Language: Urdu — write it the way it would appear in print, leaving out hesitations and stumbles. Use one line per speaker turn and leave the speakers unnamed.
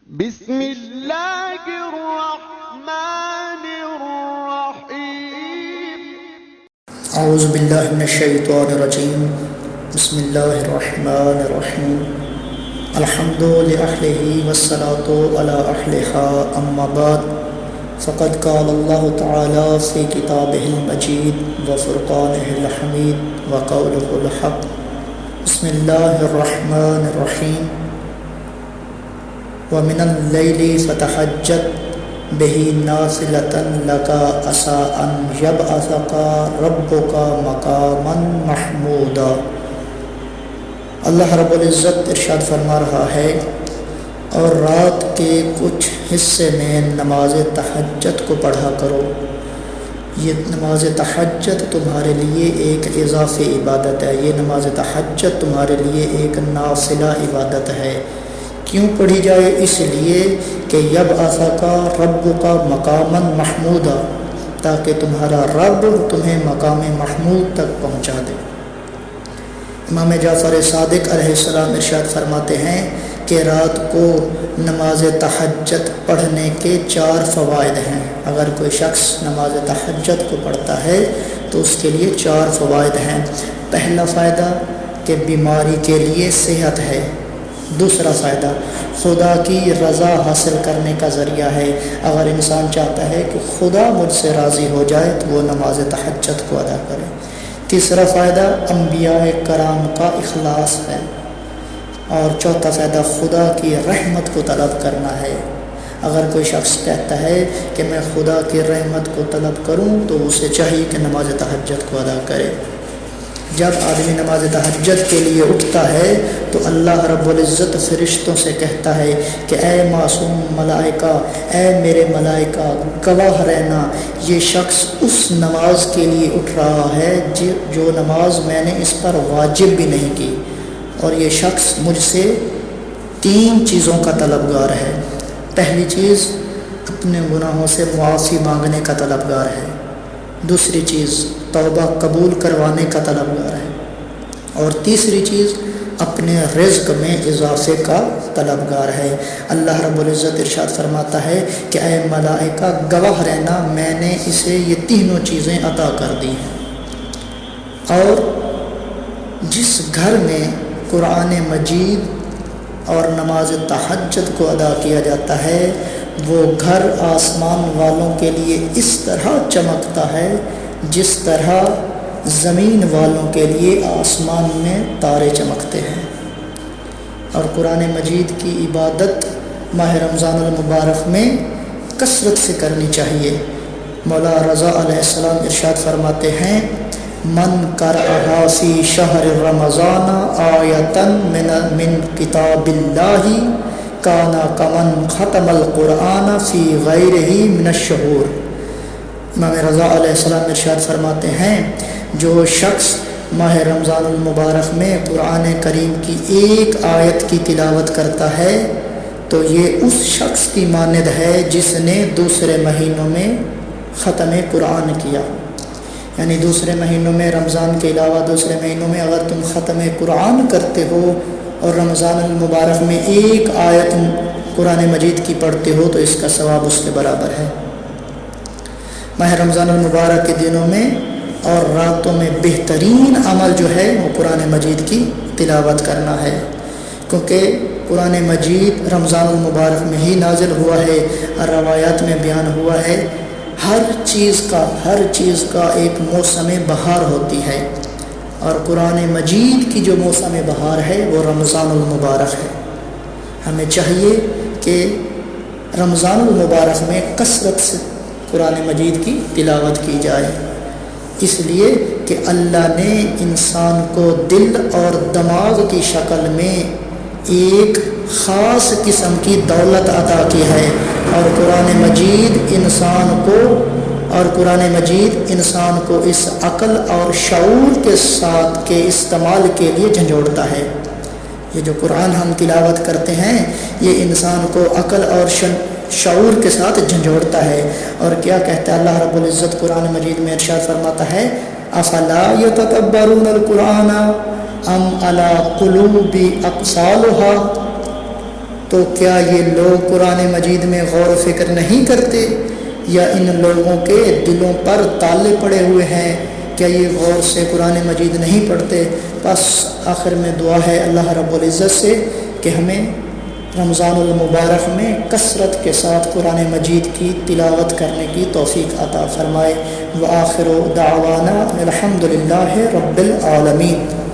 بسم اللہ الرحمن الرحیم
اعوذ باللہ من الشیطان الرجیم بسم اللہ الرحمن الرحیم الحمد لأہلہ والصلاة علی اہلہا اما بعد فقد قال اللہ تعالی فی کتابہ المجید وفرقانہ الحمید وقولہ الحق بسم اللہ الرحمن الرحیم وَمِنَ اللَّيْلِ فَتَحَجَّدْ بِهِ نَافِلَةً لَكَ عَسَىٰ أَن يَبْعَثَكَ رَبُّكَ مَقَامًا مَحْمُودًا۔ اللہ رب العزت ارشاد فرما رہا ہے، اور رات کے کچھ حصے میں نماز تہجد کو پڑھا کرو۔ یہ نماز تہجد تمہارے لیے ایک اضافی عبادت ہے، یہ نماز تہجد تمہارے لیے ایک نافلہ عبادت ہے۔ کیوں پڑھی جائے؟ اس لیے کہ یبعثک ربک مقاما محمودا، تاکہ تمہارا رب تمہیں مقام محمود تک پہنچا دے۔ امام جعفر صادق علیہ السلام ارشاد فرماتے ہیں کہ رات کو نماز تہجد پڑھنے کے 4 فوائد ہیں۔ اگر کوئی شخص نماز تہجد کو پڑھتا ہے تو اس کے لیے 4 فوائد ہیں۔ پہلا فائدہ کہ بیماری کے لیے صحت ہے۔ دوسرا فائدہ خدا کی رضا حاصل کرنے کا ذریعہ ہے۔ اگر انسان چاہتا ہے کہ خدا مجھ سے راضی ہو جائے تو وہ نماز تہجد کو ادا کرے۔ تیسرا فائدہ انبیاء کرام کا اخلاص ہے۔ اور چوتھا فائدہ خدا کی رحمت کو طلب کرنا ہے۔ اگر کوئی شخص کہتا ہے کہ میں خدا کی رحمت کو طلب کروں تو اسے چاہیے کہ نماز تہجد کو ادا کرے۔ جب آدمی نماز تہجد کے لیے اٹھتا ہے تو اللہ رب العزت فرشتوں سے کہتا ہے کہ اے معصوم ملائکہ، اے میرے ملائکہ، گواہ رہنا، یہ شخص اس نماز کے لیے اٹھ رہا ہے جو نماز میں نے اس پر واجب بھی نہیں کی، اور یہ شخص مجھ سے 3 چیزوں کا طلبگار ہے۔ پہلی چیز اپنے گناہوں سے معافی مانگنے کا طلبگار ہے۔ دوسری چیز توبہ قبول کروانے کا طلبگار ہے، اور تیسری چیز اپنے رزق میں اضافے کا طلبگار ہے۔ اللہ رب العزت ارشاد فرماتا ہے کہ اے ملائکہ گواہ رہنا، میں نے اسے یہ تینوں چیزیں عطا کر دی ہیں۔ اور جس گھر میں قرآن مجید اور نماز تہجد کو ادا کیا جاتا ہے وہ گھر آسمان والوں کے لیے اس طرح چمکتا ہے جس طرح زمین والوں کے لیے آسمان میں تارے چمکتے ہیں۔ اور قرآن مجید کی عبادت ماہ رمضان المبارک میں کثرت سے کرنی چاہیے۔ مولا رضا علیہ السلام ارشاد فرماتے ہیں، من قرأہا فی شہر رمضان آیۃ من کتاب اللہ کان کمن ختم القرآن فی غیرہ من الشہور۔ امام رضا علیہ السلام ارشاد فرماتے ہیں، جو شخص ماہ رمضان المبارک میں قرآن کریم کی ایک آیت کی تلاوت کرتا ہے تو یہ اس شخص کی مانند ہے جس نے دوسرے مہینوں میں ختم قرآن کیا۔ یعنی دوسرے مہینوں میں، رمضان کے علاوہ دوسرے مہینوں میں اگر تم ختم قرآن کرتے ہو اور رمضان المبارک میں ایک آیت قرآن مجید کی پڑھتے ہو تو اس کا ثواب اس کے برابر ہے۔ ماہ رمضان المبارک کے دنوں میں اور راتوں میں بہترین عمل جو ہے وہ قرآن مجید کی تلاوت کرنا ہے، کیونکہ قرآن مجید رمضان المبارک میں ہی نازل ہوا ہے۔ اور روایات میں بیان ہوا ہے ہر چیز کا ایک موسم بہار ہوتی ہے، اور قرآن مجید کی جو موسم بہار ہے وہ رمضان المبارک ہے۔ ہمیں چاہیے کہ رمضان المبارک میں کثرت سے قرآن مجید کی تلاوت کی جائے، اس لیے کہ اللہ نے انسان کو دل اور دماغ کی شکل میں ایک خاص قسم کی دولت عطا کی ہے، اور قرآن مجید انسان کو اس عقل اور شعور کے ساتھ کے استعمال کے لیے جھنجھوڑتا ہے۔ یہ جو قرآن ہم تلاوت کرتے ہیں یہ انسان کو عقل اور شعور کے ساتھ جھنجھوڑتا ہے۔ اور کیا کہتا ہے اللہ رب العزت قرآن مجید میں ارشاد فرماتا ہے، افلا یتدبرون القرآن ام علی قلوب اقفالها۔ تو کیا یہ لوگ قرآن مجید میں غور و فکر نہیں کرتے، یا ان لوگوں کے دلوں پر تالے پڑے ہوئے ہیں؟ کیا یہ غور سے قرآن مجید نہیں پڑھتے؟ بس آخر میں دعا ہے اللہ رب العزت سے کہ ہمیں رمضان المبارک میں کثرت کے ساتھ قرآن مجید کی تلاوت کرنے کی توفیق عطا فرمائے۔ وآخر دعوانا الحمد للہ رب العالمین۔